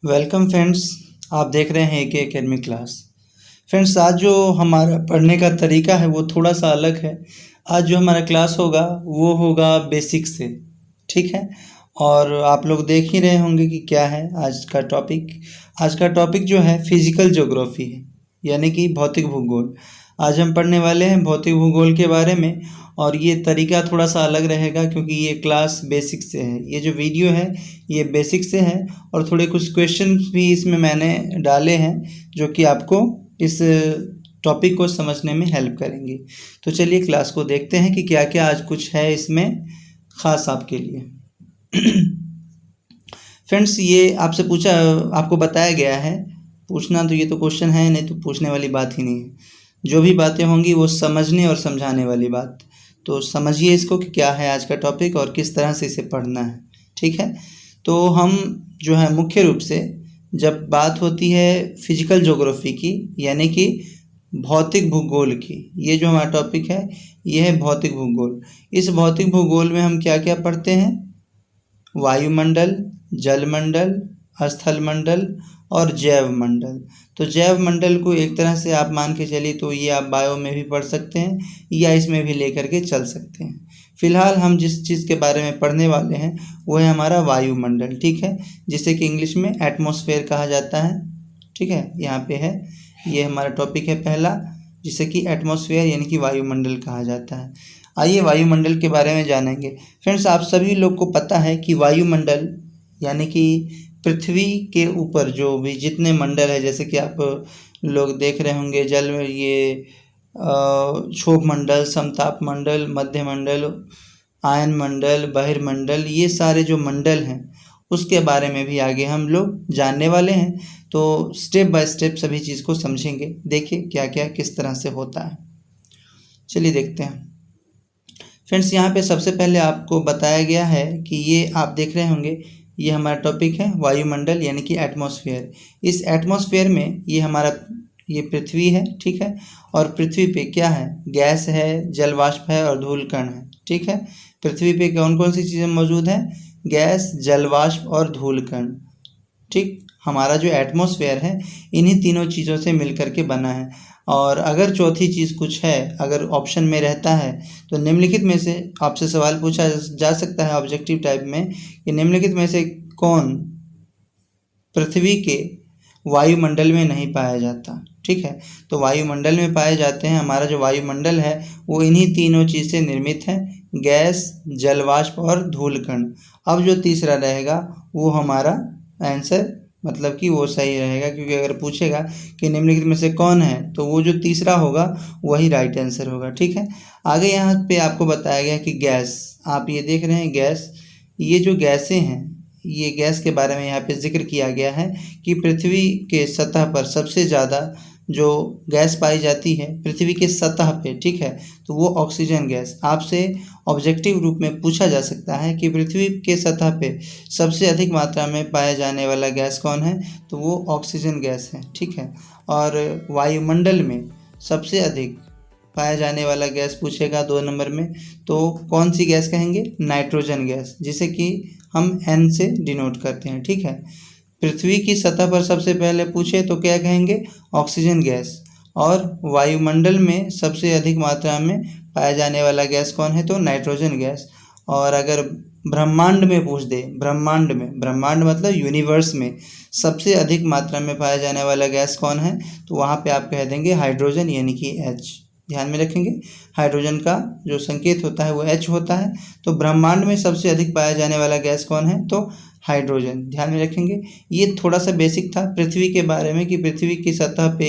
Welcome friends. आप देख रहे हैं एके एकेडमी क्लास। फ्रेंड्स, आज जो हमारा पढ़ने का तरीका है वो थोड़ा सा अलग है। आज जो हमारा क्लास होगा वो होगा बेसिक से, ठीक है। और आप लोग देख ही रहे होंगे कि क्या है आज का टॉपिक। आज का टॉपिक जो है फिजिकल ज्योग्राफी है, यानी कि भौतिक भूगोल। आज हम पढ़ने वाले हैं भौतिक भूगोल के बारे में। और ये तरीका थोड़ा सा अलग रहेगा क्योंकि ये क्लास बेसिक से है। ये जो वीडियो है ये बेसिक से है और थोड़े कुछ क्वेश्चन भी इसमें मैंने डाले हैं जो कि आपको इस टॉपिक को समझने में हेल्प करेंगे। तो चलिए क्लास को देखते हैं कि क्या क्या आज कुछ है इसमें ख़ास आपके लिए। फ्रेंड्स, ये आपसे पूछा, आपको बताया गया है, पूछना तो ये तो क्वेश्चन है नहीं, तो पूछने वाली बात ही नहीं है। जो भी बातें होंगी वो समझने और समझाने वाली बात। तो समझिए इसको कि क्या है आज का टॉपिक और किस तरह से इसे पढ़ना है, ठीक है। तो हम जो है मुख्य रूप से जब बात होती है फिजिकल ज्योग्राफी की, यानी कि भौतिक भूगोल की, ये जो हमारा टॉपिक है ये है भौतिक भूगोल। इस भौतिक भूगोल में हम क्या क्या पढ़ते हैं? वायुमंडल, जलमंडल, स्थलमंडल और जैव मंडल। तो जैव मंडल को एक तरह से आप मान के चलिए तो ये आप बायो में भी पढ़ सकते हैं या इसमें भी लेकर के चल सकते हैं। फिलहाल हम जिस चीज़ के बारे में पढ़ने वाले हैं वो है हमारा वायुमंडल, ठीक है, जिसे कि इंग्लिश में एटमॉस्फेयर कहा जाता है, ठीक है। यहाँ पे है, ये हमारा टॉपिक है पहला, जिसे कि एटमॉस्फेयर यानी कि वायुमंडल कहा जाता है। आइए वायुमंडल के बारे में जानेंगे। फ्रेंड्स, आप सभी लोग को पता है कि वायुमंडल यानी कि पृथ्वी के ऊपर जो भी जितने मंडल है, जैसे कि आप लोग देख रहे होंगे जल, ये क्षोभ मंडल, समताप मंडल, मध्य मंडल, आयन मंडल, बहिर्मंडल, ये सारे जो मंडल हैं उसके बारे में भी आगे हम लोग जानने वाले हैं। तो स्टेप बाय स्टेप सभी चीज़ को समझेंगे। देखिए क्या क्या किस तरह से होता है, चलिए देखते हैं। फ्रेंड्स, यहाँ पे सबसे पहले आपको बताया गया है कि ये आप देख रहे होंगे, ये हमारा टॉपिक है वायुमंडल यानी कि एटमॉस्फेयर। इस एटमॉस्फेयर में ये हमारा ये पृथ्वी है, ठीक है। और पृथ्वी पे क्या है? गैस है, जलवाष्प है और धूल कण है, ठीक है। पृथ्वी पे कौन कौन सी चीज़ें मौजूद हैं? गैस, जलवाष्प और धूल कण, ठीक। हमारा जो एटमॉस्फेयर है इन्हीं तीनों चीज़ों से मिलकर के बना है। और अगर चौथी चीज़ कुछ है, अगर ऑप्शन में रहता है, तो निम्नलिखित में से आपसे सवाल पूछा जा सकता है ऑब्जेक्टिव टाइप में कि निम्नलिखित में से कौन पृथ्वी के वायुमंडल में नहीं पाया जाता, ठीक है। तो वायुमंडल में पाए जाते हैं। हमारा जो वायुमंडल है वो इन्हीं तीनों चीज़ से निर्मित है, गैस, जलवाष्प और धूल कण। अब जो तीसरा रहेगा वो हमारा आंसर, मतलब कि वो सही रहेगा, क्योंकि अगर पूछेगा कि निम्नलिखित में से कौन है तो वो जो तीसरा होगा वही राइट आंसर होगा, ठीक है। आगे यहाँ पे आपको बताया गया कि गैस, आप ये देख रहे हैं गैस, ये जो गैसें हैं, ये गैस के बारे में यहाँ पे जिक्र किया गया है कि पृथ्वी के सतह पर सबसे ज़्यादा जो गैस पाई जाती है पृथ्वी के सतह पे, ठीक है, तो वो ऑक्सीजन गैस। आपसे ऑब्जेक्टिव रूप में पूछा जा सकता है कि पृथ्वी के सतह पे सबसे अधिक मात्रा में पाया जाने वाला गैस कौन है, तो वो ऑक्सीजन गैस है, ठीक है। और वायुमंडल में सबसे अधिक पाया जाने वाला गैस पूछेगा 2 नंबर में, तो कौन सी गैस कहेंगे? नाइट्रोजन गैस, जिसे कि हम N से डिनोट करते हैं, ठीक है। पृथ्वी की सतह पर सबसे पहले पूछे तो क्या कहेंगे? Oxygen gas. और वायुमंडल में सबसे अधिक मात्रा में पाया जाने वाला गैस कौन है? तो नाइट्रोजन गैस। और अगर ब्रह्मांड में पूछ दे, ब्रह्मांड में, ब्रह्मांड मतलब यूनिवर्स में सबसे अधिक मात्रा में पाया जाने वाला गैस कौन है, तो वहाँ पे आप कह देंगे हाइड्रोजन यानी कि H। ध्यान में रखेंगे, हाइड्रोजन का जो संकेत होता है वो H होता है। तो ब्रह्मांड में सबसे अधिक पाया जाने वाला गैस कौन है? तो हाइड्रोजन। ध्यान में रखेंगे। ये थोड़ा सा बेसिक था पृथ्वी के बारे में कि पृथ्वी की सतह पे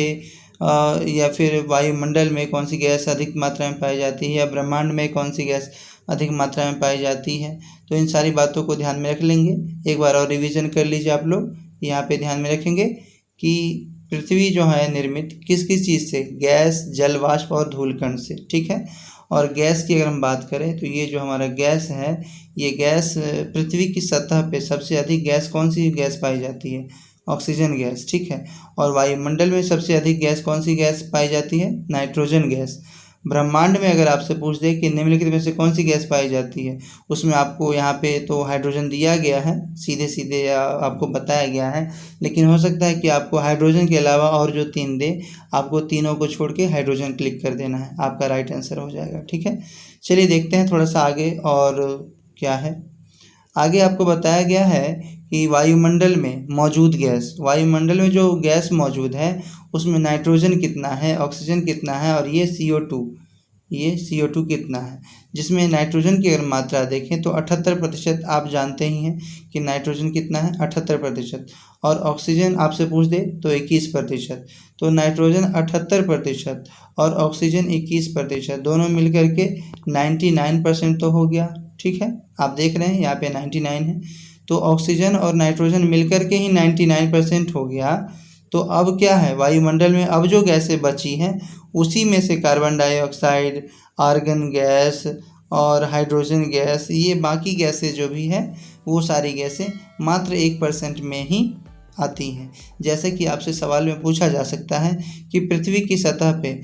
या फिर वायुमंडल में कौन सी गैस अधिक मात्रा में पाई जाती है या ब्रह्मांड में कौन सी गैस अधिक मात्रा में पाई जाती है। तो इन सारी बातों को ध्यान में रख लेंगे। एक बार और रिवीजन कर लीजिए आप लोग। यहाँ पे ध्यान में रखेंगे कि पृथ्वी जो है निर्मित किस किस चीज़ से? गैस, जलवाष्प और धूल कण से, ठीक है। और गैस की अगर हम बात करें तो ये जो हमारा गैस है, ये गैस पृथ्वी की सतह पे सबसे अधिक गैस कौन सी गैस पाई जाती है? ऑक्सीजन गैस, ठीक है। और वायुमंडल में सबसे अधिक गैस कौन सी गैस पाई जाती है? Nitrogen gas. ब्रह्मांड में अगर आपसे पूछ दे कि निम्नलिखित में से कौन सी गैस पाई जाती है, उसमें आपको यहाँ पे तो हाइड्रोजन दिया गया है, सीधे सीधे आपको बताया गया है, लेकिन हो सकता है कि आपको हाइड्रोजन के अलावा और जो 3 दे, आपको तीनों को छोड़ के हाइड्रोजन क्लिक कर देना है, आपका राइट आंसर हो जाएगा। ठीक है, चलिए देखते हैं थोड़ा सा आगे और क्या है। आगे आपको बताया गया है कि वायुमंडल में मौजूद गैस, वायुमंडल में जो गैस मौजूद है उसमें नाइट्रोजन कितना है, ऑक्सीजन कितना है और ये CO2 कितना है। जिसमें नाइट्रोजन की अगर मात्रा देखें तो 78%, आप जानते ही हैं कि नाइट्रोजन कितना है 78%, और ऑक्सीजन आपसे पूछ दे तो 21%। तो नाइट्रोजन 78% और ऑक्सीजन 21%, दोनों मिलकर के 99% तो हो गया। ठीक है, आप देख रहे हैं यहाँ पे 99 है, तो ऑक्सीजन और नाइट्रोजन मिलकर के ही 99% हो गया। तो अब क्या है, वायुमंडल में अब जो गैसें बची हैं उसी में से कार्बन डाइऑक्साइड, आर्गन गैस और हाइड्रोजन गैस, ये बाकी गैसें जो भी हैं वो सारी गैसें मात्र 1% में ही आती हैं। जैसे कि आपसे सवाल में पूछा जा सकता है कि पृथ्वी की सतह पे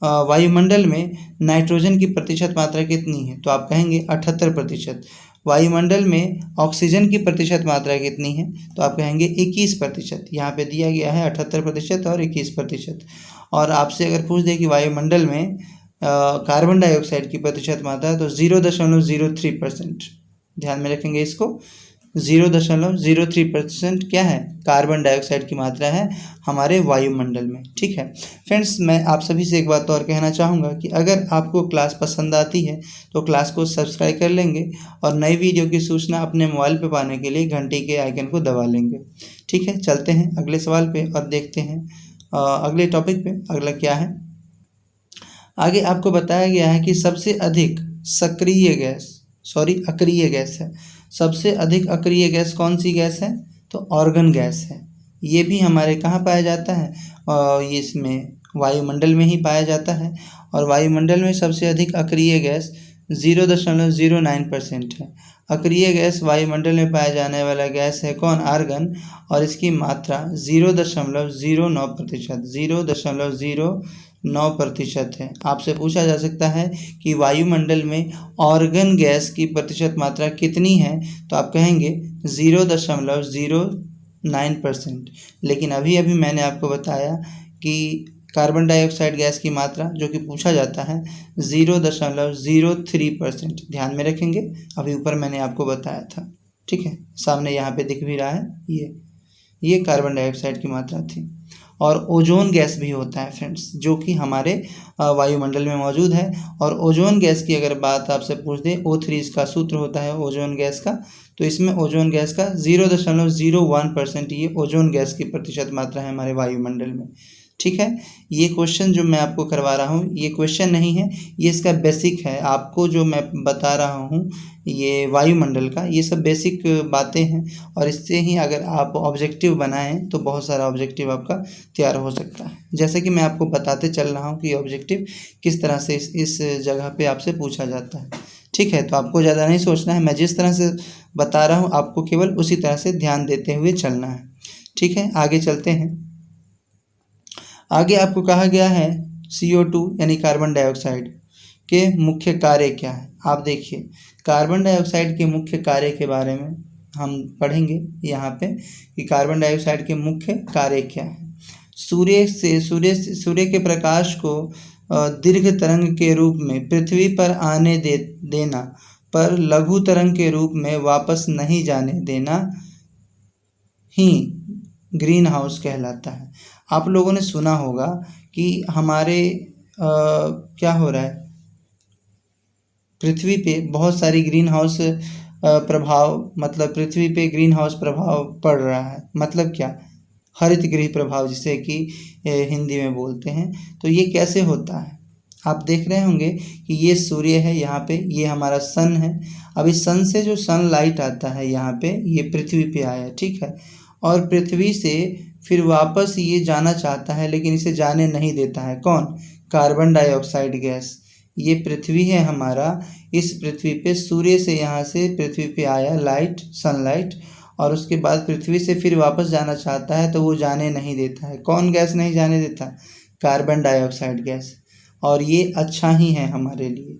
वायुमंडल में नाइट्रोजन की प्रतिशत मात्रा कितनी है, तो आप कहेंगे 78%। वायुमंडल में ऑक्सीजन की प्रतिशत मात्रा कितनी है, तो आप कहेंगे 21%। यहाँ पे दिया गया है 78% और 21%। और आपसे अगर पूछ दे कि वायुमंडल में कार्बन डाइऑक्साइड की प्रतिशत मात्रा, तो 0.03%। ध्यान में रखेंगे इसको, 0.03% क्या है, कार्बन डाइऑक्साइड की मात्रा है हमारे वायुमंडल में। ठीक है फ्रेंड्स, मैं आप सभी से एक बात और कहना चाहूँगा कि अगर आपको क्लास पसंद आती है तो क्लास को सब्सक्राइब कर लेंगे और नई वीडियो की सूचना अपने मोबाइल पे पाने के लिए घंटी के आइकन को दबा लेंगे। ठीक है, चलते हैं अगले सवाल पे और देखते हैं अगले टॉपिक पे अगला क्या है। आगे आपको बताया गया है कि सबसे अधिक अक्रिय गैस है। सबसे अधिक अक्रिय गैस कौन सी गैस है, तो ऑर्गन गैस है। ये भी हमारे कहाँ पाया जाता है, ये इसमें वायुमंडल में ही पाया जाता है। और वायुमंडल में सबसे अधिक अक्रिय गैस 0.09% है। अक्रिय गैस वायुमंडल में पाया जाने वाला गैस है कौन, आर्गन, और इसकी मात्रा 0.09% है। आपसे पूछा जा सकता है कि वायुमंडल में ऑर्गन गैस की प्रतिशत मात्रा कितनी है, तो आप कहेंगे 0.09%। लेकिन अभी मैंने आपको बताया कि कार्बन डाइऑक्साइड गैस की मात्रा जो कि पूछा जाता है 0.03%। ध्यान में रखेंगे, अभी ऊपर मैंने आपको बताया था। ठीक है, सामने यहाँ पे दिख भी रहा है, ये कार्बन डाइऑक्साइड की मात्रा थी। और ओजोन गैस भी होता है फ्रेंड्स, जो कि हमारे वायुमंडल में मौजूद है। और ओजोन गैस की अगर बात आपसे पूछ दे, O3 इसका सूत्र होता है ओजोन गैस का, तो इसमें ओजोन गैस का 0.01% ये ओजोन गैस की प्रतिशत मात्रा है हमारे वायुमंडल में। ठीक है, ये क्वेश्चन जो मैं आपको करवा रहा हूँ ये क्वेश्चन नहीं है, ये इसका बेसिक है। आपको जो मैं बता रहा हूँ ये वायुमंडल का, ये सब बेसिक बातें हैं, और इससे ही अगर आप ऑब्जेक्टिव बनाएं तो बहुत सारा ऑब्जेक्टिव आपका तैयार हो सकता है। जैसे कि मैं आपको बताते चल रहा हूँ कि ऑब्जेक्टिव किस तरह से इस जगह पे आपसे पूछा जाता है। ठीक है, तो आपको ज़्यादा नहीं सोचना है, मैं जिस तरह से बता रहा हूँ आपको केवल उसी तरह से ध्यान देते हुए चलना है। ठीक है, आगे चलते हैं। आगे आपको कहा गया है CO2 यानी कार्बन डाइऑक्साइड के मुख्य कार्य क्या है। आप देखिए, कार्बन डाइऑक्साइड के मुख्य कार्य के बारे में हम पढ़ेंगे यहाँ पे कि कार्बन डाइऑक्साइड के मुख्य कार्य क्या है। सूर्य के प्रकाश को दीर्घ तरंग के रूप में पृथ्वी पर आने देना, पर लघु तरंग के रूप में वापस नहीं जाने देना ही ग्रीन हाउस कहलाता है। आप लोगों ने सुना होगा कि हमारे क्या हो रहा है, पृथ्वी पे बहुत सारी ग्रीन हाउस प्रभाव, मतलब पृथ्वी पे ग्रीन हाउस प्रभाव पड़ रहा है। मतलब क्या, हरित गृह प्रभाव जिसे कि हिंदी में बोलते हैं। तो ये कैसे होता है, आप देख रहे होंगे कि ये सूर्य है, यहाँ पे ये हमारा सन है। अब इस सन से जो सनलाइट आता है यहाँ पे, ये पृथ्वी पे आया, ठीक है, और पृथ्वी से फिर वापस ये जाना चाहता है, लेकिन इसे जाने नहीं देता है कौन, कार्बन डाइऑक्साइड गैस। ये पृथ्वी है हमारा, इस पृथ्वी पे सूर्य से यहाँ से पृथ्वी पे आया लाइट, सनलाइट, और उसके बाद पृथ्वी से फिर वापस जाना चाहता है तो वो जाने नहीं देता है। कौन गैस नहीं जाने देता, कार्बन डाइऑक्साइड गैस। और ये अच्छा ही है हमारे लिए,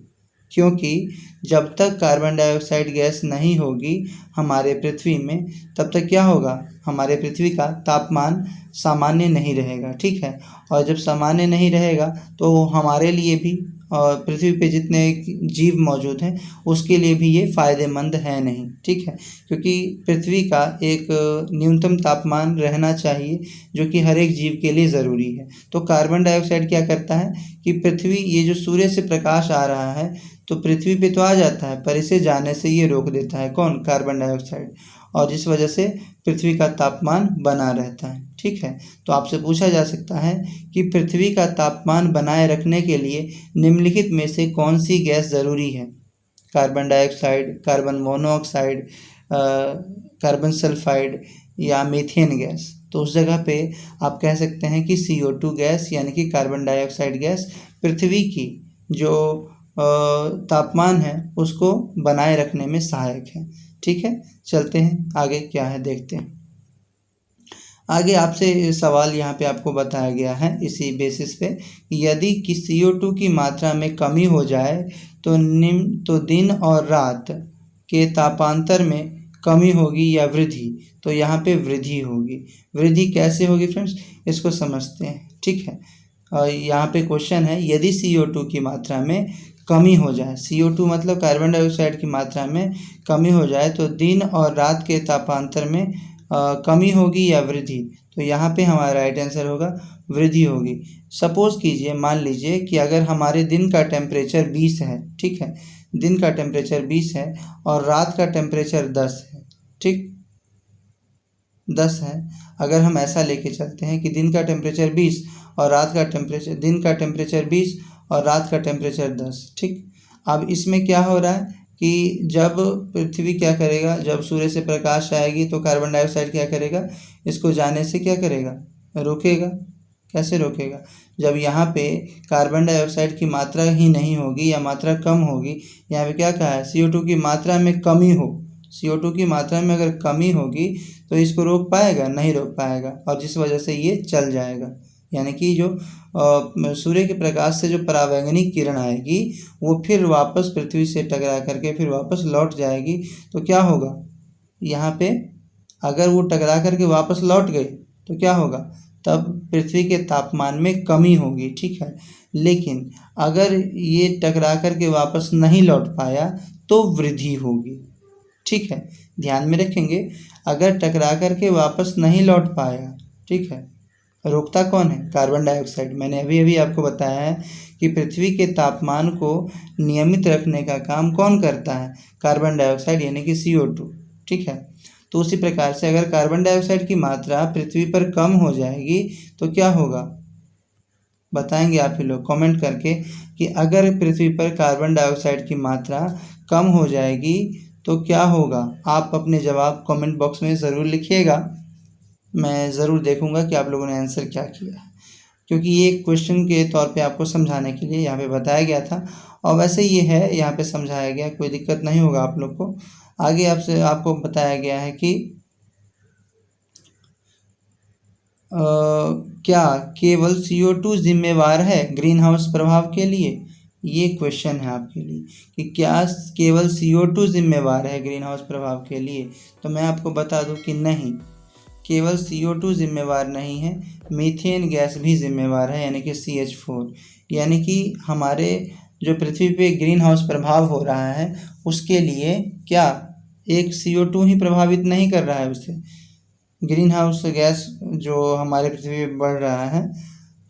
क्योंकि जब तक कार्बन डाइऑक्साइड गैस नहीं होगी हमारे पृथ्वी में, तब तक क्या होगा, हमारे पृथ्वी का तापमान सामान्य नहीं रहेगा। ठीक है, और जब सामान्य नहीं रहेगा तो हमारे लिए भी और पृथ्वी पे जितने जीव मौजूद हैं उसके लिए भी ये फ़ायदेमंद है नहीं। ठीक है, क्योंकि पृथ्वी का एक न्यूनतम तापमान रहना चाहिए जो कि हर एक जीव के लिए ज़रूरी है। तो कार्बन डाइऑक्साइड क्या करता है कि पृथ्वी, ये जो सूर्य से प्रकाश आ रहा है तो पृथ्वी पे तो आ जाता है, पर इसे जाने से ये रोक देता है, कौन, कार्बन डाइऑक्साइड, और जिस वजह से पृथ्वी का तापमान बना रहता है। ठीक है, तो आपसे पूछा जा सकता है कि पृथ्वी का तापमान बनाए रखने के लिए निम्नलिखित में से कौन सी गैस ज़रूरी है, carbon dioxide, carbon monoxide, carbon sulphide या मीथेन गैस। तो उस जगह पे आप कह सकते हैं कि CO2 गैस यानी कि कार्बन डाइऑक्साइड गैस पृथ्वी की जो तापमान है उसको बनाए रखने में सहायक है। ठीक है, चलते हैं आगे क्या है देखते हैं। आगे आपसे सवाल यहाँ पे आपको बताया गया है इसी बेसिस पे, यदि कि CO2 की मात्रा में कमी हो जाए तो दिन और रात के तापांतर में कमी होगी या वृद्धि। तो यहाँ पे वृद्धि होगी। वृद्धि कैसे होगी फ्रेंड्स, इसको समझते हैं। ठीक है, और यहाँ पे क्वेश्चन है, यदि CO2 की मात्रा में कमी हो जाए, CO2 मतलब कार्बन डाइऑक्साइड की मात्रा में कमी हो जाए तो दिन और रात के तापांतर में कमी होगी या वृद्धि। तो यहाँ पे हमारा राइट आंसर होगा वृद्धि होगी। सपोज़ कीजिए, मान लीजिए कि अगर हमारे दिन का टेम्परेचर 20 है, ठीक है, दिन का टेम्परेचर 20 है और रात का टेम्परेचर 10 है, ठीक, 10 है। अगर हम ऐसा लेके चलते हैं कि दिन का टेम्परेचर 20 और रात का टेम्परेचर, दिन का टेम्परेचर 20 और रात का टेम्परेचर 10, ठीक। अब इसमें क्या हो रहा है कि जब पृथ्वी क्या करेगा, जब सूर्य से प्रकाश आएगी तो कार्बन डाइऑक्साइड क्या करेगा, इसको जाने से क्या करेगा, रोकेगा। कैसे रोकेगा, जब यहाँ पे कार्बन डाइऑक्साइड की मात्रा ही नहीं होगी या मात्रा कम होगी, यहाँ पे क्या कहा है, CO2 की मात्रा में कमी हो, CO2 की मात्रा में अगर कमी होगी तो इसको रोक पाएगा, नहीं रोक पाएगा, और जिस वजह से ये चल जाएगा। यानी कि जो सूर्य के प्रकाश से जो परावैंगनिक किरण आएगी वो फिर वापस पृथ्वी से टकरा करके फिर वापस लौट जाएगी। तो क्या होगा, यहाँ पे अगर वो टकरा करके वापस लौट गई तो क्या होगा, तब पृथ्वी के तापमान में कमी होगी। ठीक है, लेकिन अगर ये टकरा करके वापस नहीं लौट पाया तो वृद्धि होगी। ठीक है, ध्यान में रखेंगे, अगर टकरा करके वापस नहीं लौट पाया, ठीक है, रोकता कौन है, कार्बन डाइऑक्साइड। मैंने अभी आपको बताया है कि पृथ्वी के तापमान को नियमित रखने का काम कौन करता है, कार्बन डाइऑक्साइड यानी कि CO2। ठीक है, तो उसी प्रकार से अगर कार्बन डाइऑक्साइड की मात्रा पृथ्वी पर कम हो जाएगी तो क्या होगा, बताएंगे आप ही लोग कमेंट करके कि अगर पृथ्वी पर कार्बन डाइऑक्साइड की मात्रा कम हो जाएगी तो क्या होगा। आप अपने जवाब कमेंट बॉक्स में ज़रूर लिखिएगा, मैं ज़रूर देखूंगा कि आप लोगों ने आंसर क्या किया, क्योंकि ये क्वेश्चन के तौर पे आपको समझाने के लिए यहाँ पे बताया गया था, और वैसे ये है यहाँ पे समझाया गया, कोई दिक्कत नहीं होगा आप लोग को। आगे आपको बताया गया है कि क्या केवल CO2 जिम्मेवार है ग्रीन हाउस प्रभाव के लिए। ये क्वेश्चन है आपके लिए कि क्या केवल CO2 जिम्मेवार है ग्रीन हाउस प्रभाव के लिए। तो मैं आपको बता दूं कि नहीं, केवल CO2 जिम्मेवार नहीं है, मीथेन गैस भी जिम्मेवार है, यानी कि CH4। यानी कि हमारे जो पृथ्वी पे ग्रीन हाउस प्रभाव हो रहा है उसके लिए क्या एक CO2 ही प्रभावित नहीं कर रहा है, उससे ग्रीन हाउस गैस जो हमारे पृथ्वी पे बढ़ रहा है,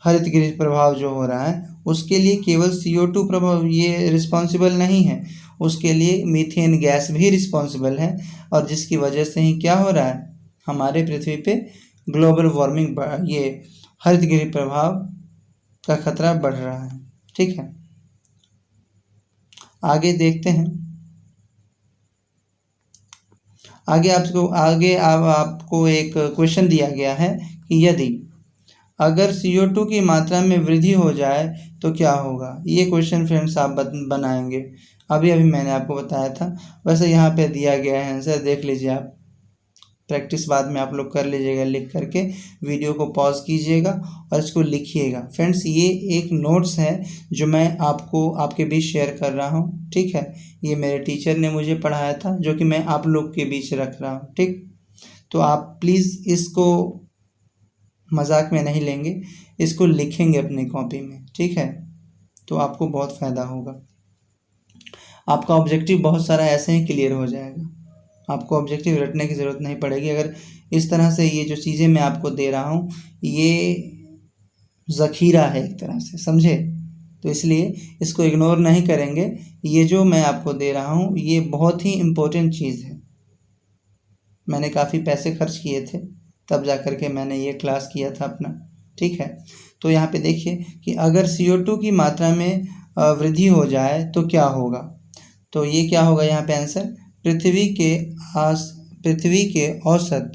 हरित गृह प्रभाव जो हो रहा है, उसके लिए केवल CO2 प्रभाव ये रिस्पॉन्सिबल नहीं है, उसके लिए मीथेन गैस भी रिस्पॉन्सिबल है, और जिसकी वजह से ही क्या हो रहा है, हमारे पृथ्वी पे ग्लोबल वार्मिंग, ये हरित गृह प्रभाव का खतरा बढ़ रहा है। ठीक है, आगे देखते हैं। आगे आपको एक क्वेश्चन दिया गया है कि यदि अगर CO2 की मात्रा में वृद्धि हो जाए तो क्या होगा। ये क्वेश्चन फ्रेंड्स आप बनाएंगे, अभी मैंने आपको बताया था। वैसे यहाँ पे दिया गया है आंसर, देख लीजिए आप, प्रैक्टिस बाद में आप लोग कर लीजिएगा, लिख करके वीडियो को पॉज कीजिएगा और इसको लिखिएगा। फ्रेंड्स, ये एक नोट्स है जो मैं आपको आपके बीच शेयर कर रहा हूँ, ठीक है। ये मेरे टीचर ने मुझे पढ़ाया था, जो कि मैं आप लोग के बीच रख रहा हूँ, ठीक। तो आप प्लीज़ इसको मजाक में नहीं लेंगे, इसको लिखेंगे अपनी कॉपी में, ठीक है। तो आपको बहुत फ़ायदा होगा। आपका ऑब्जेक्टिव बहुत सारा ऐसे ही क्लियर हो जाएगा, आपको ऑब्जेक्टिव रटने की ज़रूरत नहीं पड़ेगी। अगर इस तरह से ये जो चीज़ें मैं आपको दे रहा हूँ ये ज़ख़ीरा है एक तरह से, समझे। तो इसलिए इसको इग्नोर नहीं करेंगे। ये जो मैं आपको दे रहा हूँ ये बहुत ही इम्पोर्टेंट चीज़ है। मैंने काफ़ी पैसे खर्च किए थे तब जा कर के मैंने ये क्लास किया था अपना, ठीक है। तो यहाँ पे देखिए कि अगर CO2 की मात्रा में वृद्धि हो जाए तो क्या होगा। तो ये क्या होगा यहाँ पे आंसर, पृथ्वी के औसत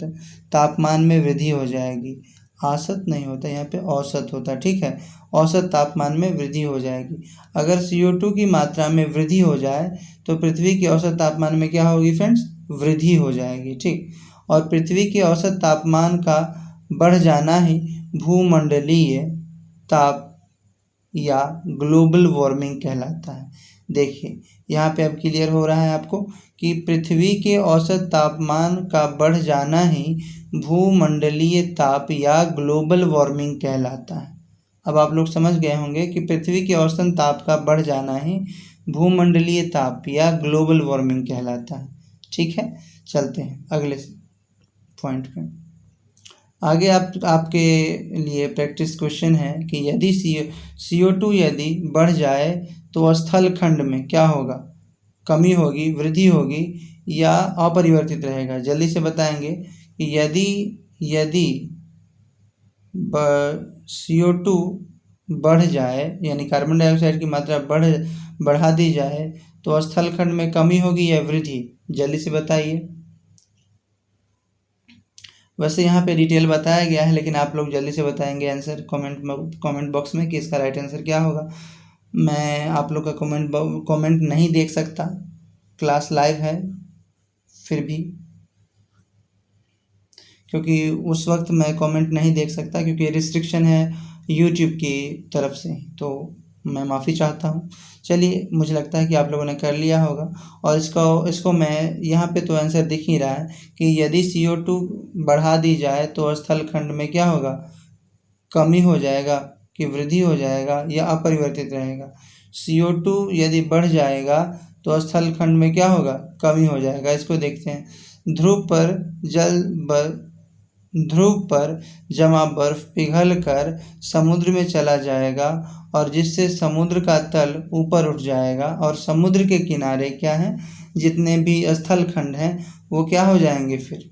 तापमान में वृद्धि हो जाएगी। औसत नहीं होता, यहाँ पे औसत होता, ठीक है। औसत तापमान में वृद्धि हो जाएगी। अगर CO2 की मात्रा में वृद्धि हो जाए तो पृथ्वी के औसत तापमान में क्या होगी फ्रेंड्स, वृद्धि हो जाएगी, ठीक। और पृथ्वी के औसत तापमान का बढ़ जाना ही भूमंडलीय ताप या ग्लोबल वार्मिंग कहलाता है। देखिए यहाँ पे अब क्लियर हो रहा है आपको कि पृथ्वी के औसत तापमान का बढ़ जाना ही भूमंडलीय ताप या ग्लोबल वार्मिंग कहलाता है। अब आप लोग समझ गए होंगे कि पृथ्वी के औसत ताप का बढ़ जाना ही भूमंडलीय ताप या ग्लोबल वार्मिंग कहलाता है, ठीक है। चलते हैं अगले पॉइंट पे। आगे आपके लिए प्रैक्टिस क्वेश्चन है कि यदि CO2 यदि बढ़ जाए तो स्थल खंड में क्या होगा, कमी होगी, वृद्धि होगी या अपरिवर्तित रहेगा। जल्दी से बताएंगे कि यदि CO2 बढ़ जाए यानी कार्बन डाइऑक्साइड की मात्रा बढ़ा दी जाए तो स्थल खंड में कमी होगी या वृद्धि, जल्दी से बताइए। वैसे यहाँ पे डिटेल बताया गया है लेकिन आप लोग जल्दी से बताएंगे आंसर कमेंट बॉक्स में कि इसका राइट आंसर क्या होगा। मैं आप लोग का कमेंट नहीं देख सकता, क्लास लाइव है, फिर भी क्योंकि उस वक्त मैं कमेंट नहीं देख सकता क्योंकि रिस्ट्रिक्शन है यूट्यूब की तरफ से, तो मैं माफ़ी चाहता हूँ। चलिए, मुझे लगता है कि आप लोगों ने कर लिया होगा। और इसको मैं यहाँ पे तो आंसर दिख ही रहा है कि यदि CO2 बढ़ा दी जाए तो स्थल खंड में क्या होगा, कमी हो जाएगा कि वृद्धि हो जाएगा या अपरिवर्तित रहेगा। CO2 यदि बढ़ जाएगा तो स्थल खंड में क्या होगा, कमी हो जाएगा। इसको देखते हैं। ध्रुव पर जमा बर्फ पिघल कर समुद्र में चला जाएगा और जिससे समुद्र का तल ऊपर उठ जाएगा और समुद्र के किनारे क्या हैं, जितने भी स्थल खंड हैं वो क्या हो जाएंगे, फिर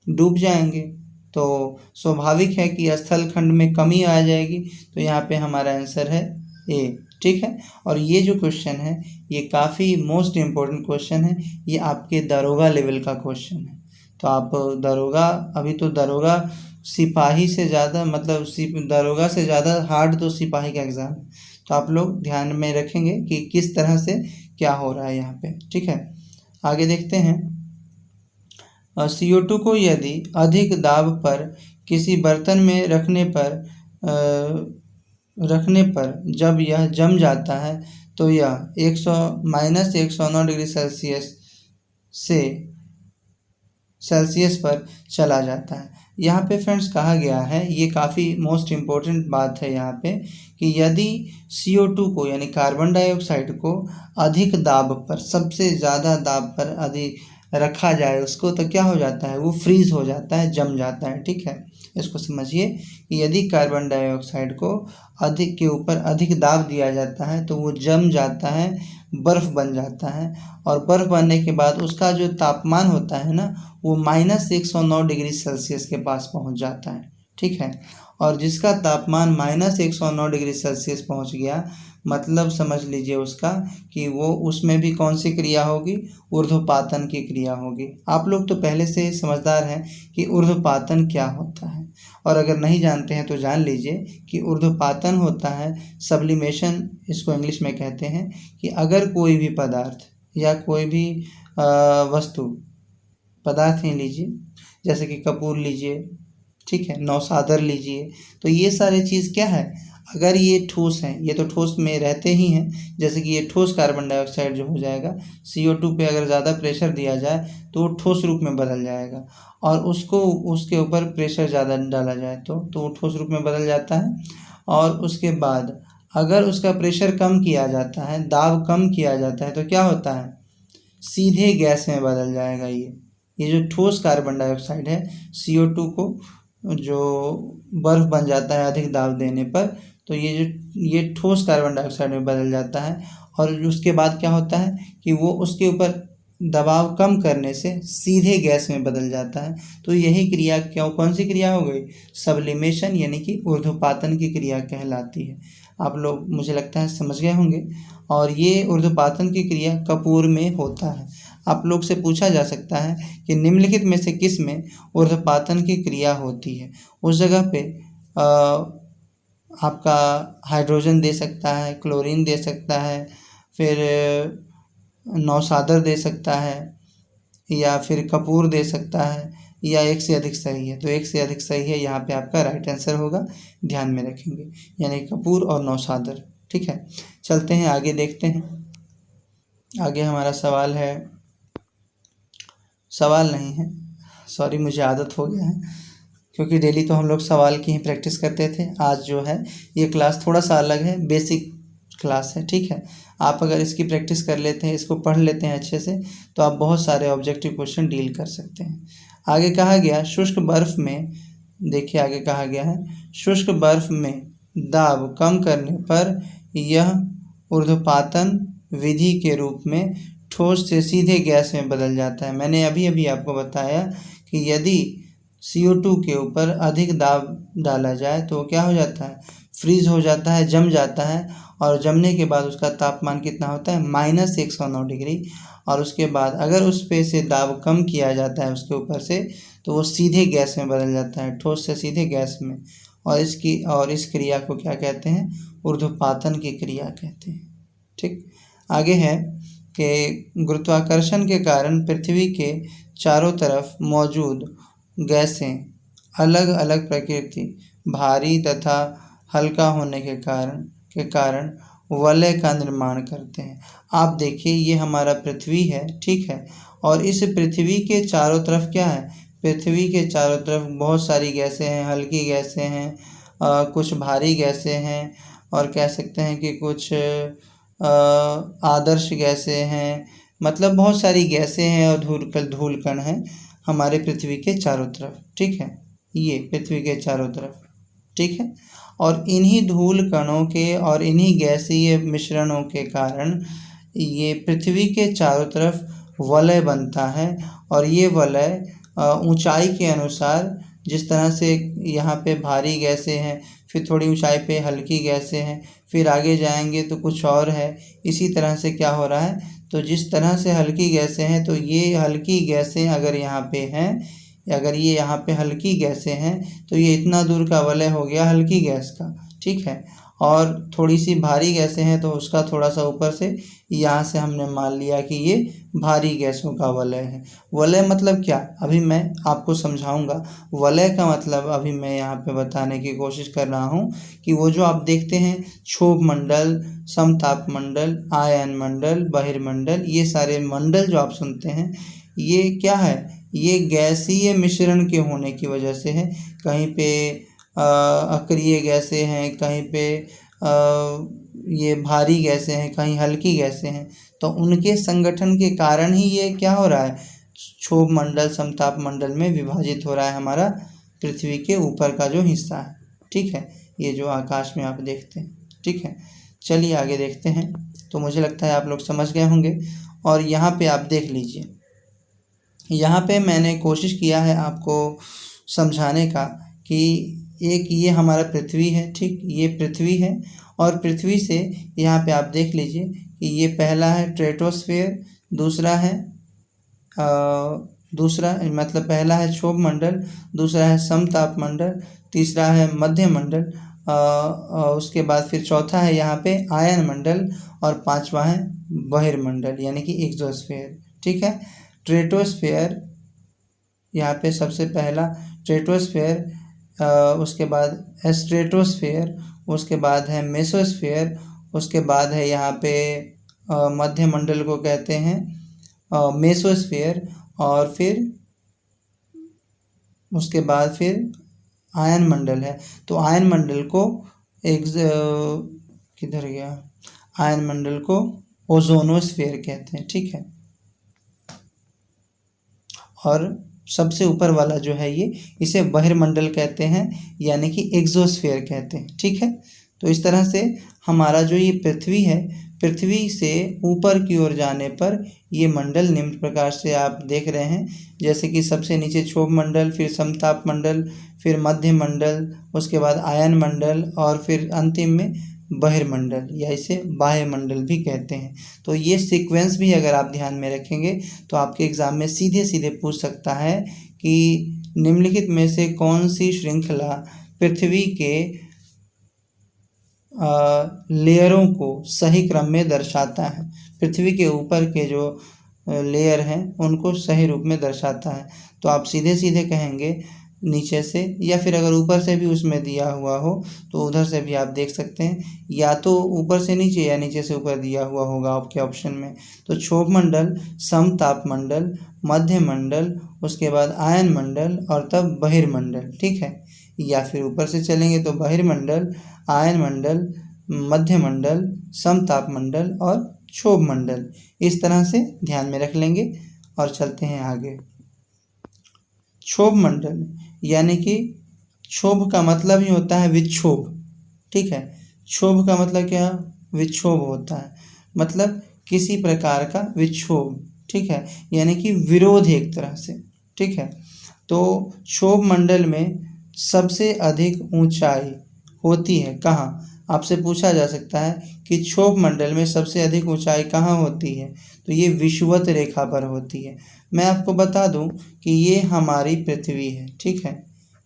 डूब जाएंगे। तो स्वाभाविक है कि स्थल खंड में कमी आ जाएगी। तो यहाँ पे हमारा आंसर है ए, ठीक है। और ये जो क्वेश्चन है ये काफ़ी मोस्ट इम्पोर्टेंट क्वेश्चन है, ये आपके दरोगा लेवल का क्वेश्चन है। तो आप दरोगा, अभी तो दरोगा सिपाही से ज़्यादा मतलब दरोगा से ज़्यादा हार्ड तो सिपाही का एग्ज़ाम है। तो आप लोग ध्यान में रखेंगे कि किस तरह से क्या हो रहा है यहाँ पे, ठीक है। आगे देखते हैं। CO2 को यदि अधिक दाब पर किसी बर्तन में रखने पर जब यह जम जाता है तो यह -109 डिग्री सेल्सियस पर चला जाता है। यहाँ पे फ्रेंड्स कहा गया है, ये काफ़ी मोस्ट इम्पोर्टेंट बात है यहाँ पे, कि यदि CO2 को यानी कार्बन डाइऑक्साइड को अधिक दाब पर, सबसे ज़्यादा दाब पर अधिक रखा जाए उसको, तो क्या हो जाता है, वो फ्रीज हो जाता है, जम जाता है, ठीक है। इसको समझिए कि यदि कार्बन डाइऑक्साइड को अधिक के ऊपर अधिक दाब दिया जाता है तो वो जम जाता है, बर्फ़ बन जाता है। और बर्फ़ बनने के बाद उसका जो तापमान होता है ना, वो -109 डिग्री सेल्सियस के पास पहुंच जाता है, ठीक है। और जिसका तापमान -109 डिग्री सेल्सियस पहुंच गया, मतलब समझ लीजिए उसका कि वो उसमें भी कौन सी क्रिया होगी, ऊर्ध्वपातन की क्रिया होगी। आप लोग तो पहले से समझदार हैं कि ऊर्ध्वपातन क्या होता है, और अगर नहीं जानते हैं तो जान लीजिए कि ऊर्ध्वपातन होता है सब्लिमेशन, इसको इंग्लिश में कहते हैं, कि अगर कोई भी पदार्थ या कोई भी वस्तु, पदार्थ ही लीजिए, जैसे कि कपूर लीजिए, ठीक है, नौसादर लीजिए। तो ये सारे चीज़ क्या है, अगर ये ठोस हैं, ये तो ठोस में रहते ही हैं, जैसे कि ये ठोस कार्बन डाइऑक्साइड जो हो जाएगा, CO2 पे अगर ज़्यादा प्रेशर दिया जाए तो वो ठोस रूप में बदल जाएगा, और उसको उसके ऊपर प्रेशर ज़्यादा डाला जाए तो वो ठोस रूप में बदल जाता है। और उसके बाद अगर उसका प्रेशर कम किया जाता है, दाब कम किया जाता है, तो क्या होता है, सीधे गैस में बदल जाएगा। ये जो ठोस कार्बन डाइऑक्साइड है, CO2 को जो बर्फ़ बन जाता है अधिक दाब देने पर, तो ये ठोस कार्बन डाइऑक्साइड में बदल जाता है। और उसके बाद क्या होता है कि वो उसके ऊपर दबाव कम करने से सीधे गैस में बदल जाता है। तो यही क्रिया कौन सी क्रिया हो गई, सब्लिमेशन, यानी कि ऊर्ध्वपातन की क्रिया कहलाती है। आप लोग मुझे लगता है समझ गए होंगे। और ये ऊर्ध्वपातन की क्रिया कपूर में होता है। आप लोग से पूछा जा सकता है कि निम्नलिखित में से किस में ऊर्ध्वपातन की क्रिया होती है। उस जगह पे आपका हाइड्रोजन दे सकता है, क्लोरीन दे सकता है, फिर नौसादर दे सकता है, या फिर कपूर दे सकता है, या एक से अधिक सही है। तो एक से अधिक सही है, यहाँ पे आपका राइट आंसर होगा, ध्यान में रखेंगे, यानी कपूर और नौसादर। ठीक है, चलते हैं आगे, देखते हैं। आगे हमारा सवाल है, सवाल नहीं है, सॉरी, मुझे आदत हो गया है, क्योंकि डेली तो हम लोग सवाल की ही प्रैक्टिस करते थे। आज जो है ये क्लास थोड़ा सा अलग है, बेसिक क्लास है, ठीक है। आप अगर इसकी प्रैक्टिस कर लेते हैं, इसको पढ़ लेते हैं अच्छे से, तो आप बहुत सारे ऑब्जेक्टिव क्वेश्चन डील कर सकते हैं। आगे कहा गया, शुष्क बर्फ में, देखिए आगे कहा गया है, शुष्क बर्फ में दाब कम करने पर यह ऊर्ध्वपातन विधि के रूप में ठोस से सीधे गैस में बदल जाता है। मैंने अभी अभी आपको बताया कि यदि CO2 के ऊपर अधिक दाब डाला जाए तो क्या हो जाता है, फ्रीज हो जाता है, जम जाता है, और जमने के बाद उसका तापमान कितना होता है, -109 डिग्री। और उसके बाद अगर उस पे से दाब कम किया जाता है उसके ऊपर से, तो वो सीधे गैस में बदल जाता है, ठोस से सीधे गैस में। और इस क्रिया को क्या कहते हैं, ऊर्ध्वपातन की क्रिया कहते हैं। ठीक, आगे है कि गुरुत्वाकर्षण के कारण पृथ्वी के चारों तरफ मौजूद गैसें अलग अलग प्रकृति, भारी तथा हल्का होने के कारण वलय का निर्माण करते हैं। आप देखिए, ये हमारा पृथ्वी है, ठीक है, और इस पृथ्वी के चारों तरफ क्या है, पृथ्वी के चारों तरफ बहुत सारी गैसें हैं, हल्की गैसें हैं, कुछ भारी गैसें हैं, और कह सकते हैं कि कुछ आदर्श गैसें हैं। मतलब बहुत सारी गैसें हैं और धूल कण हैं हमारे पृथ्वी के चारों तरफ, ठीक है, ये पृथ्वी के चारों तरफ, ठीक है। और इन्हीं धूल कणों के और इन्हीं गैसीय मिश्रणों के कारण ये पृथ्वी के चारों तरफ वलय बनता है। और ये वलय ऊंचाई के अनुसार, जिस तरह से यहाँ पे भारी गैसें हैं, फिर थोड़ी ऊंचाई पे हल्की गैसें हैं, फिर आगे जाएंगे तो कुछ और है, इसी तरह से क्या हो रहा है, तो जिस तरह से हल्की गैसें हैं, तो ये हल्की गैसें अगर यहाँ पे हैं, अगर ये यहाँ पे हल्की गैसें हैं, तो ये इतना दूर का वलय हो गया हल्की गैस का, ठीक है। और थोड़ी सी भारी गैसें हैं तो उसका थोड़ा सा ऊपर से यहाँ से हमने मान लिया कि ये भारी गैसों का वलय है। वलय मतलब क्या, अभी मैं आपको समझाऊंगा। वलय का मतलब अभी मैं यहाँ पे बताने की कोशिश कर रहा हूँ कि वो जो आप देखते हैं क्षोभ मंडल, समताप मंडल, आयन मंडल, बहिर्मंडल, ये सारे मंडल जो आप सुनते हैं, ये क्या है, ये गैसीय मिश्रण के होने की वजह से है। कहीं पे अक्रिय गैसें हैं, कहीं पे ये भारी गैसें हैं, कहीं हल्की गैसें हैं, तो उनके संगठन के कारण ही ये क्या हो रहा है, क्षोभ मंडल, समताप मंडल में विभाजित हो रहा है हमारा पृथ्वी के ऊपर का जो हिस्सा है, ठीक है, ये जो आकाश में आप देखते हैं, ठीक है। चलिए आगे देखते हैं। तो मुझे लगता है आप लोग समझ गए होंगे। और यहाँ पे आप देख लीजिए, यहाँ पे मैंने कोशिश किया है आपको समझाने का कि एक ये हमारा पृथ्वी है, ठीक, ये पृथ्वी है, और पृथ्वी से यहाँ पे आप देख लीजिए कि ये पहला है स्ट्रेटोस्फेयर, दूसरा है मतलब पहला है क्षोभ मंडल, दूसरा है समताप मंडल, तीसरा है मध्य मंडल, उसके बाद फिर चौथा है यहाँ पे आयन मंडल, और पांचवा है बहिर्मंडल यानी कि एक्सोस्फेयर, ठीक है। स्ट्रेटोस्फेयर यहाँ पे सबसे पहला स्ट्रेटोस्फेयर, उसके बाद स्ट्रेटोस्फेयर, उसके बाद है मेसोस्फेयर, उसके बाद है यहाँ पे मध्य मंडल को कहते हैं मेसोस्फेयर, और फिर उसके बाद फिर आयन मंडल है। तो आयन मंडल को किधर गया, आयन मंडल को ओजोनोस्फेयर कहते हैं, ठीक है। और सबसे ऊपर वाला जो है ये, इसे बहिर्मंडल कहते हैं, यानी कि एक्सोस्फेयर कहते हैं, ठीक है। तो इस तरह से हमारा जो ये पृथ्वी है, पृथ्वी से ऊपर की ओर जाने पर ये मंडल निम्न प्रकार से आप देख रहे हैं, जैसे कि सबसे नीचे क्षोभ मंडल, फिर समताप मंडल, फिर मध्य मंडल, उसके बाद आयन मंडल, और फिर अंतिम में बहिर्मंडल, या इसे वायुमंडल भी कहते हैं। तो ये सीक्वेंस भी अगर आप ध्यान में रखेंगे तो आपके एग्जाम में सीधे सीधे पूछ सकता है कि निम्नलिखित में से कौन सी श्रृंखला पृथ्वी के लेयरों को सही क्रम में दर्शाता है, पृथ्वी के ऊपर के जो लेयर हैं उनको सही रूप में दर्शाता है। तो आप सीधे सीधे कहेंगे नीचे से, या फिर अगर ऊपर से भी उसमें दिया हुआ हो तो उधर से भी आप देख सकते हैं, या तो ऊपर से नीचे या नीचे से ऊपर दिया हुआ होगा आपके ऑप्शन में। तो क्षोभ मंडल, समताप मंडल, मध्य मंडल, उसके बाद आयन मंडल, और तब बहिर्मंडल, ठीक है। या फिर ऊपर से चलेंगे तो बहिर्मंडल, आयन मंडल, मध्य मंडल, समताप मंडल और क्षोभ मंडल, इस तरह से ध्यान में रख लेंगे। और चलते हैं आगे। क्षोभ मंडल यानी कि क्षोभ का मतलब ही होता है विक्षोभ, ठीक है। क्षोभ का मतलब क्या, विक्षोभ होता है, मतलब किसी प्रकार का विक्षोभ, ठीक है, यानी कि विरोध एक तरह से, ठीक है। तो क्षोभ मंडल में सबसे अधिक ऊंचाई होती है कहाँ, आपसे पूछा जा सकता है कि क्षोभ मंडल में सबसे अधिक ऊंचाई कहाँ होती है, तो ये विषुवत रेखा पर होती है। मैं आपको बता दूं कि ये हमारी पृथ्वी है, ठीक है।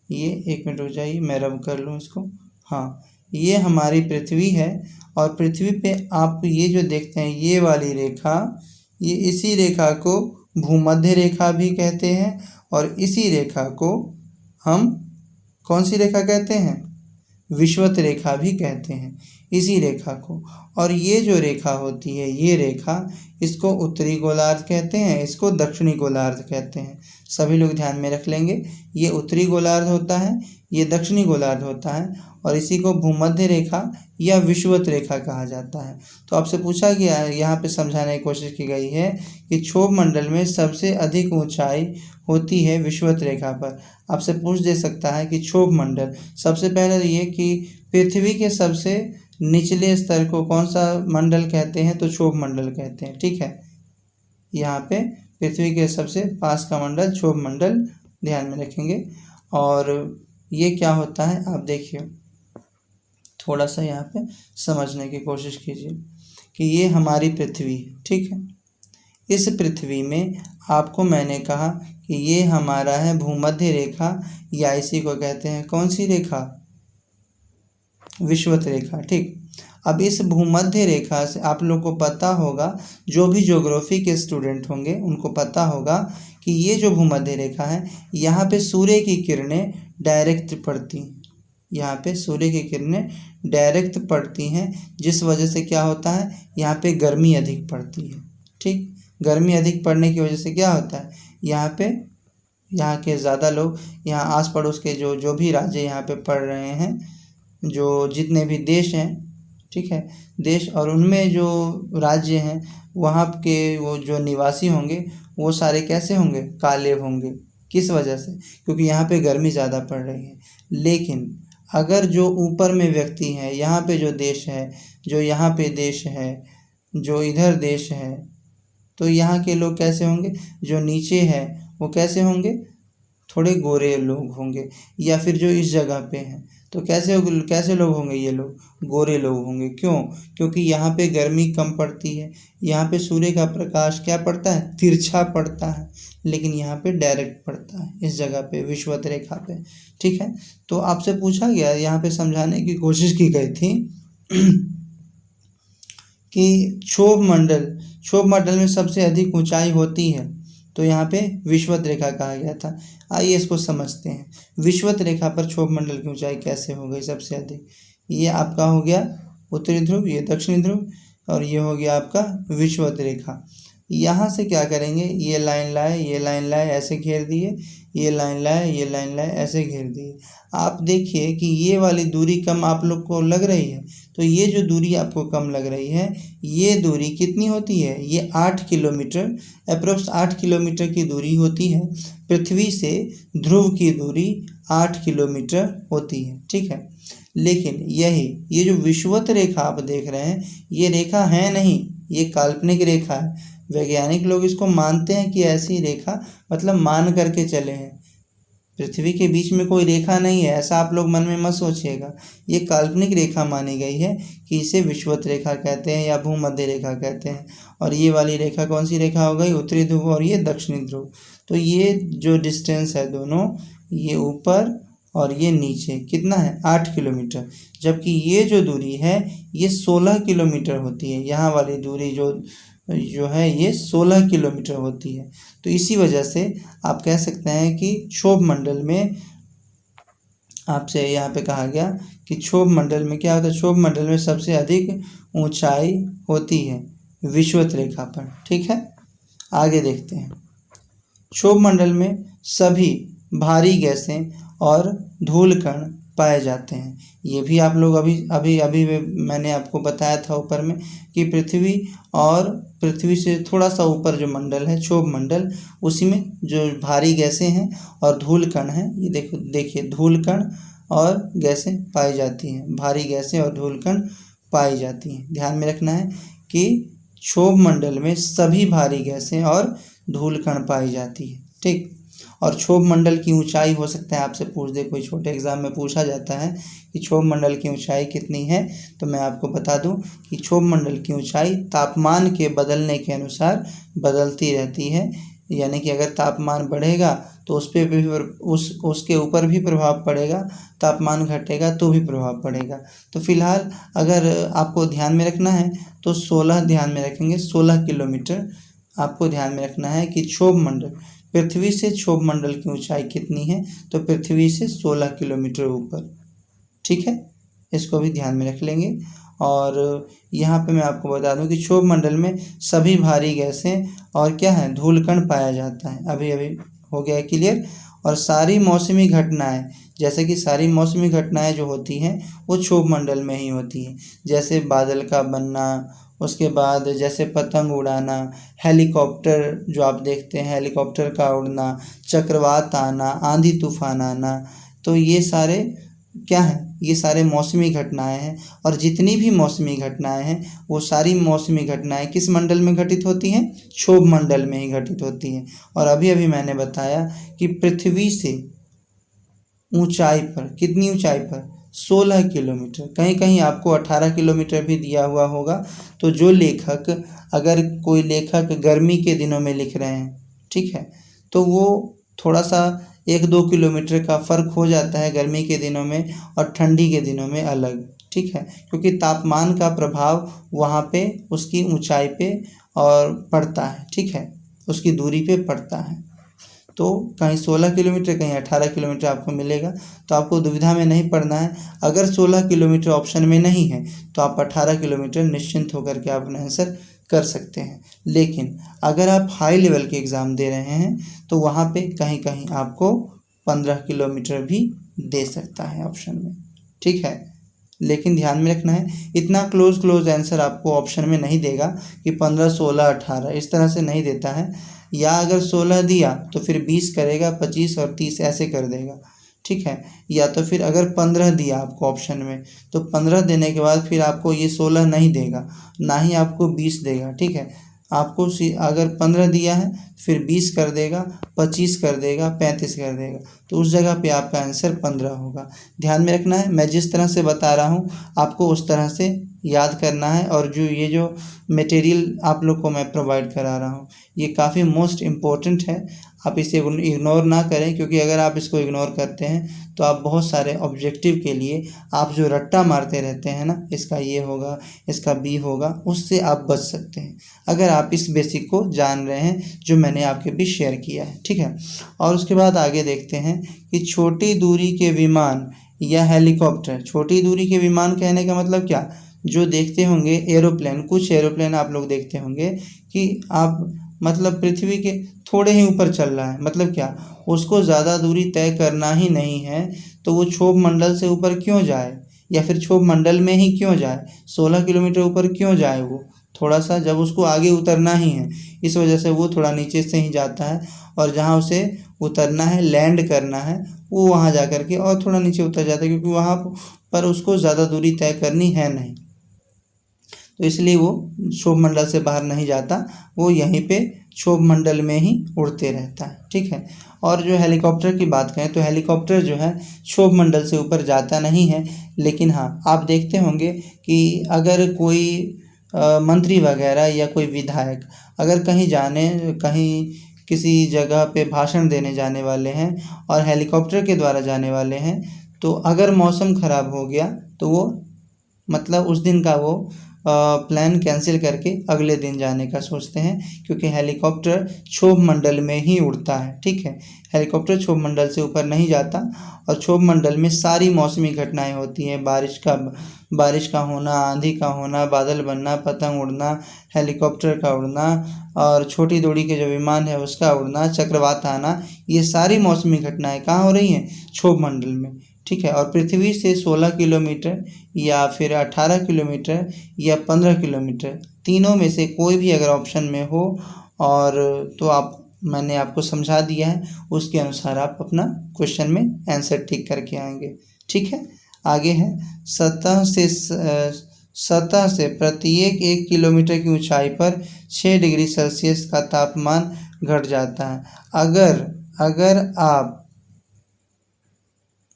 ये एक मिनट रुक जाइए, मैं रब कर लूँ इसको। हाँ, ये हमारी पृथ्वी है, और पृथ्वी पे आप ये जो देखते हैं ये वाली रेखा, ये इसी रेखा को भूमध्य रेखा भी कहते हैं, और इसी रेखा को हम कौन सी रेखा कहते हैं, विषुवत रेखा भी कहते हैं इसी रेखा को। और ये जो रेखा होती है, ये रेखा, इसको उत्तरी गोलार्ध कहते हैं, इसको दक्षिणी गोलार्ध कहते हैं। सभी लोग ध्यान में रख लेंगे, ये उत्तरी गोलार्ध होता है, ये दक्षिणी गोलार्ध होता है, और इसी को भूमध्य रेखा या विषुवत रेखा कहा जाता है। तो आपसे पूछा गया है, यहाँ पे समझाने की कोशिश की गई है कि क्षोभ मंडल में सबसे अधिक ऊंचाई होती है विषुवत रेखा पर। आपसे पूछ दे सकता है कि क्षोभ मंडल, सबसे पहले तो ये कि पृथ्वी के सबसे निचले स्तर को कौन सा मंडल कहते हैं, तो क्षोभ मंडल कहते हैं, ठीक है। यहाँ पे पृथ्वी के सबसे पास का मंडल क्षोभ मंडल ध्यान में रखेंगे। और ये क्या होता है आप देखिए, थोड़ा सा यहाँ पे समझने की कोशिश कीजिए कि ये हमारी पृथ्वी है, ठीक है। इस पृथ्वी में आपको मैंने कहा कि ये हमारा है भूमध्य रेखा, या इसी को कहते हैं कौन सी रेखा, विषुवत रेखा, ठीक। अब इस भूमध्य रेखा से आप लोग को पता होगा, जो भी ज्योग्राफी के स्टूडेंट होंगे उनको पता होगा कि ये जो भूमध्य रेखा है, यहाँ पे सूर्य की किरणें डायरेक्ट पड़ती हैं, यहाँ पे सूर्य की किरणें डायरेक्ट पड़ती हैं, जिस वजह से क्या होता है, यहाँ पे गर्मी अधिक पड़ती है, ठीक। गर्मी अधिक पड़ने की वजह से क्या होता है, यहाँ पे यहाँ के ज़्यादा लोग, यहाँ आस पड़ोस के जो भी राज्य यहाँ पे पड़ रहे हैं, जो जितने भी देश हैं, ठीक है, देश, और उनमें जो राज्य हैं वहाँ के वो जो निवासी होंगे वो सारे कैसे होंगे, काले होंगे। किस वजह से, क्योंकि यहाँ पे गर्मी ज़्यादा पड़ रही है। लेकिन अगर जो ऊपर में व्यक्ति हैं, यहाँ पे जो देश है, जो यहाँ पे देश है, जो इधर देश है, तो यहाँ के लोग कैसे होंगे, जो नीचे है वो कैसे होंगे, थोड़े गोरे लोग होंगे। या फिर जो इस जगह पे हैं तो कैसे लोग होंगे, ये लोग गोरे लोग होंगे। क्यों, क्योंकि यहाँ पे गर्मी कम पड़ती है, यहाँ पे सूर्य का प्रकाश क्या पड़ता है, तिरछा पड़ता है, लेकिन यहाँ पे डायरेक्ट पड़ता है इस जगह पे, विषुवत रेखा पे, ठीक है। तो आपसे पूछा गया, यहाँ पे समझाने की कोशिश की गई थी कि क्षोभ मंडल में सबसे अधिक ऊंचाई होती है, तो यहाँ पे विषुवत रेखा कहा गया था। आइए इसको समझते हैं। विषुवत रेखा पर क्षोभ मंडल की ऊंचाई कैसे हो गई सबसे अधिक। ये आपका हो गया उत्तरी ध्रुव, ये दक्षिणी ध्रुव, और ये हो गया आपका विषुवत रेखा। यहाँ से क्या करेंगे, ये लाइन लाए, ये लाइन लाए, ऐसे घेर दिए, ये लाइन लाए, ये लाइन लाए, ऐसे घेर दिए। आप देखिए कि ये वाली दूरी कम आप लोग को लग रही है, तो ये जो दूरी आपको कम लग रही है, ये दूरी कितनी होती है, ये 8 किलोमीटर, अप्रोक्स 8 किलोमीटर की दूरी होती है। पृथ्वी से ध्रुव की दूरी 8 किलोमीटर होती है, ठीक है। लेकिन ये जो विषुवत रेखा आप देख रहे हैं, ये रेखा है नहीं, ये काल्पनिक रेखा है। वैज्ञानिक लोग इसको मानते हैं कि ऐसी रेखा, मतलब मान करके चले हैं। पृथ्वी के बीच में कोई रेखा नहीं है, ऐसा आप लोग मन में मत सोचिएगा। ये काल्पनिक रेखा मानी गई है कि इसे विषुवत रेखा कहते हैं या भूमध्य रेखा कहते हैं। और ये वाली रेखा कौन सी रेखा हो गई, उत्तरी ध्रुव, और ये दक्षिणी ध्रुव। तो ये जो डिस्टेंस है दोनों, ये ऊपर और ये नीचे कितना है, 8 किलोमीटर। जबकि ये जो दूरी है ये 16 किलोमीटर होती है। यहाँ वाली दूरी जो है ये 16 किलोमीटर होती है। तो इसी वजह से आप कह सकते हैं कि क्षोभ मंडल में, आपसे यहाँ पे कहा गया कि क्षोभ मंडल में क्या होता है, क्षोभ मंडल में सबसे अधिक ऊंचाई होती है विषुवत रेखा पर, ठीक है। आगे देखते हैं। क्षोभ मंडल में सभी भारी गैसें और धूल कण पाए जाते हैं। ये भी आप लोग अभी मैंने आपको बताया था ऊपर में कि पृथ्वी से थोड़ा सा ऊपर जो मंडल है क्षोभ मंडल, उसी में जो भारी गैसें हैं और धूल कण हैं, ये देखिए धूल कण और गैसें पाई जाती हैं, भारी गैसें और धूल कण पाई जाती हैं। ध्यान में रखना है कि क्षोभ मंडल में सभी भारी गैसें और धूल कण पाई जाती है, ठीक। और क्षोभ मंडल की ऊंचाई हो सकता है आपसे पूछ दे, कोई छोटे एग्जाम में पूछा जाता है कि क्षोभ मंडल की ऊंचाई कितनी है, तो मैं आपको बता दूं कि क्षोभ मंडल की ऊंचाई तापमान के बदलने के अनुसार बदलती रहती है। यानी कि अगर तापमान बढ़ेगा तो उस पर भी उसके ऊपर भी प्रभाव पड़ेगा, तापमान घटेगा तो भी प्रभाव पड़ेगा। तो फिलहाल अगर आपको ध्यान में रखना है तो 16 ध्यान में रखेंगे, 16 किलोमीटर आपको ध्यान में रखना है कि क्षोभ मंडल, पृथ्वी से क्षोभ मंडल की ऊंचाई कितनी है, तो पृथ्वी से 16 किलोमीटर ऊपर, ठीक है। इसको भी ध्यान में रख लेंगे। और यहाँ पे मैं आपको बता दूं कि क्षोभ मंडल में सभी भारी गैसें और क्या है, धूल कण पाया जाता है। अभी हो गया है क्लियर। और सारी मौसमी घटनाएं, जैसे कि सारी मौसमी घटनाएं जो होती हैं वो क्षोभ मंडल में ही होती हैं। जैसे बादल का बनना, उसके बाद जैसे पतंग उड़ाना, हेलीकॉप्टर जो आप देखते हैं, हेलीकॉप्टर का उड़ना, चक्रवात आना, आंधी तूफान आना, तो ये सारे क्या हैं, ये सारे मौसमी घटनाएं हैं। और जितनी भी मौसमी घटनाएं हैं वो सारी मौसमी घटनाएं किस मंडल में घटित होती हैं, क्षोभ मंडल में ही घटित होती हैं। और अभी मैंने बताया कि पृथ्वी से ऊंचाई पर, कितनी ऊंचाई पर, 16 किलोमीटर, कहीं कहीं आपको 18 किलोमीटर भी दिया हुआ होगा। तो जो लेखक, अगर कोई लेखक गर्मी के दिनों में लिख रहे हैं, ठीक है, तो वो थोड़ा सा 1-2 किलोमीटर का फ़र्क हो जाता है गर्मी के दिनों में और ठंडी के दिनों में अलग, ठीक है, क्योंकि तापमान का प्रभाव वहाँ पे उसकी ऊंचाई पे और पड़ता है, ठीक है, उसकी दूरी पे पड़ता है। तो कहीं 16 किलोमीटर, कहीं 18 किलोमीटर आपको मिलेगा। तो आपको दुविधा में नहीं पड़ना है। अगर 16 किलोमीटर ऑप्शन में नहीं है तो आप 18 किलोमीटर निश्चिंत होकर के आप अपना आंसर कर सकते हैं। लेकिन अगर आप हाई लेवल के एग्ज़ाम दे रहे हैं तो वहाँ पे कहीं कहीं आपको 15 किलोमीटर भी दे सकता है ऑप्शन में, ठीक है। लेकिन ध्यान में रखना है, इतना क्लोज आंसर आपको ऑप्शन में नहीं देगा कि 15, 16, 18 इस तरह से नहीं देता है। या अगर 16 दिया तो फिर 20 करेगा, 25 और 30 ऐसे कर देगा, ठीक है। या तो फिर अगर 15 दिया आपको ऑप्शन में तो 15 देने के बाद फिर आपको ये 16 नहीं देगा, ना ही आपको 20 देगा, ठीक है। आपको अगर 15 दिया है फिर 20 कर देगा, 25 कर देगा, 35 कर देगा, तो उस जगह पे आपका आंसर 15 होगा। ध्यान में रखना है, मैं जिस तरह से बता रहा हूँ आपको उस तरह से याद करना है। और जो मटेरियल आप लोग को मैं प्रोवाइड करा रहा हूँ ये काफ़ी मोस्ट इम्पोर्टेंट है, आप इसे इग्नोर ना करें, क्योंकि अगर आप इसको इग्नोर करते हैं तो आप बहुत सारे ऑब्जेक्टिव के लिए आप जो रट्टा मारते रहते हैं ना, इसका ये होगा, इसका बी होगा, उससे आप बच सकते हैं अगर आप इस बेसिक को जान रहे हैं जो मैंने आपके बीच शेयर किया है। ठीक है, और उसके बाद आगे देखते हैं कि छोटी दूरी के विमान या हेलीकॉप्टर। छोटी दूरी के विमान कहने का मतलब क्या, जो देखते होंगे एरोप्लेन, कुछ एरोप्लेन आप लोग देखते होंगे कि आप मतलब पृथ्वी के थोड़े ही ऊपर चल रहा है, मतलब क्या, उसको ज़्यादा दूरी तय करना ही नहीं है तो वो क्षोभ मंडल से ऊपर क्यों जाए, या फिर क्षोभ मंडल में ही क्यों जाए, 16 किलोमीटर ऊपर क्यों जाए वो, थोड़ा सा, जब उसको आगे उतरना ही है, इस वजह से वो थोड़ा नीचे से ही जाता है, और जहाँ उसे उतरना है, लैंड करना है, वो वहाँ जा कर के और थोड़ा नीचे उतर जाता है, क्योंकि वहाँ पर उसको ज़्यादा दूरी तय करनी है नहीं, तो इसलिए वो क्षोभ मंडल से बाहर नहीं जाता, वो यहीं पे क्षोभ मंडल में ही उड़ते रहता है। ठीक है, और जो हेलीकॉप्टर की बात करें तो हेलीकॉप्टर जो है क्षोभ मंडल से ऊपर जाता नहीं है, लेकिन हाँ आप देखते होंगे कि अगर कोई मंत्री वगैरह या कोई विधायक अगर कहीं किसी जगह पे भाषण देने जाने वाले हैं और हेलीकॉप्टर के द्वारा जाने वाले हैं, तो अगर मौसम ख़राब हो गया तो वो मतलब उस दिन का वो प्लान कैंसिल करके अगले दिन जाने का सोचते हैं, क्योंकि हेलीकॉप्टर क्षोभ मंडल में ही उड़ता है। ठीक है, हेलीकॉप्टर क्षोभ मंडल से ऊपर नहीं जाता, और क्षोभ मंडल में सारी मौसमी घटनाएं होती हैं, बारिश का होना, आंधी का होना, बादल बनना, पतंग उड़ना, हेलीकॉप्टर का उड़ना, और छोटी दूरी के जो विमान है उसका उड़ना, चक्रवात आना, ये सारी मौसमी घटनाएं कहाँ हो रही हैं, क्षोभ मंडल में। ठीक है, और पृथ्वी से 16 किलोमीटर या फिर 18 किलोमीटर या 15 किलोमीटर, तीनों में से कोई भी अगर ऑप्शन में हो और तो मैंने आपको समझा दिया है, उसके अनुसार आप अपना क्वेश्चन में आंसर ठीक करके आएंगे। ठीक है, आगे है सतह से प्रत्येक 1 किलोमीटर की ऊंचाई पर 6 डिग्री सेल्सियस का तापमान घट जाता है। अगर आप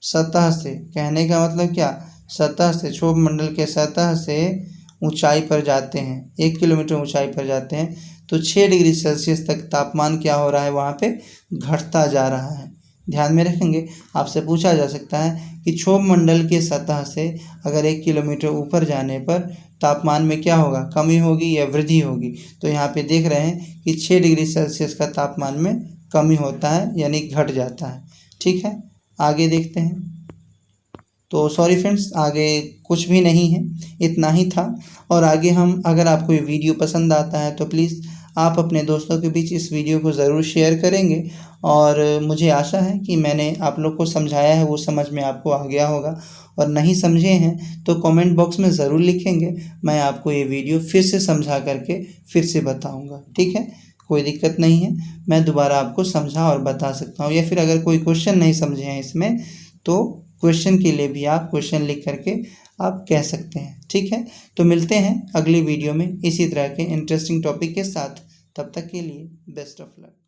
सतह से, कहने का मतलब क्या, सतह से, क्षोभ मंडल के सतह से ऊंचाई पर जाते हैं, 1 किलोमीटर ऊंचाई पर जाते हैं, तो 6 डिग्री सेल्सियस तक तापमान क्या हो रहा है, वहाँ पे घटता जा रहा है। ध्यान में रखेंगे, आपसे पूछा जा सकता है कि क्षोभ मंडल के सतह से अगर 1 किलोमीटर ऊपर जाने पर तापमान में क्या होगा, कमी होगी या वृद्धि होगी, तो यहाँ पे देख रहे हैं कि 6 डिग्री सेल्सियस का तापमान में कमी होता है, यानी घट जाता है। ठीक है, आगे देखते हैं। तो सॉरी फ्रेंड्स, आगे कुछ भी नहीं है, इतना ही था। और आगे हम, अगर आपको ये वीडियो पसंद आता है तो प्लीज़ आप अपने दोस्तों के बीच इस वीडियो को ज़रूर शेयर करेंगे, और मुझे आशा है कि मैंने आप लोग को समझाया है वो समझ में आपको आ गया होगा, और नहीं समझे हैं तो कमेंट बॉक्स में ज़रूर लिखेंगे, मैं आपको ये वीडियो फिर से समझा करके फिर से बताऊँगा। ठीक है, कोई दिक्कत नहीं है, मैं दोबारा आपको समझा और बता सकता हूँ, या फिर अगर कोई क्वेश्चन नहीं समझे हैं इसमें तो क्वेश्चन के लिए भी आप क्वेश्चन लिख करके आप कह सकते हैं। ठीक है, तो मिलते हैं अगली वीडियो में इसी तरह के इंटरेस्टिंग टॉपिक के साथ, तब तक के लिए बेस्ट ऑफ लक।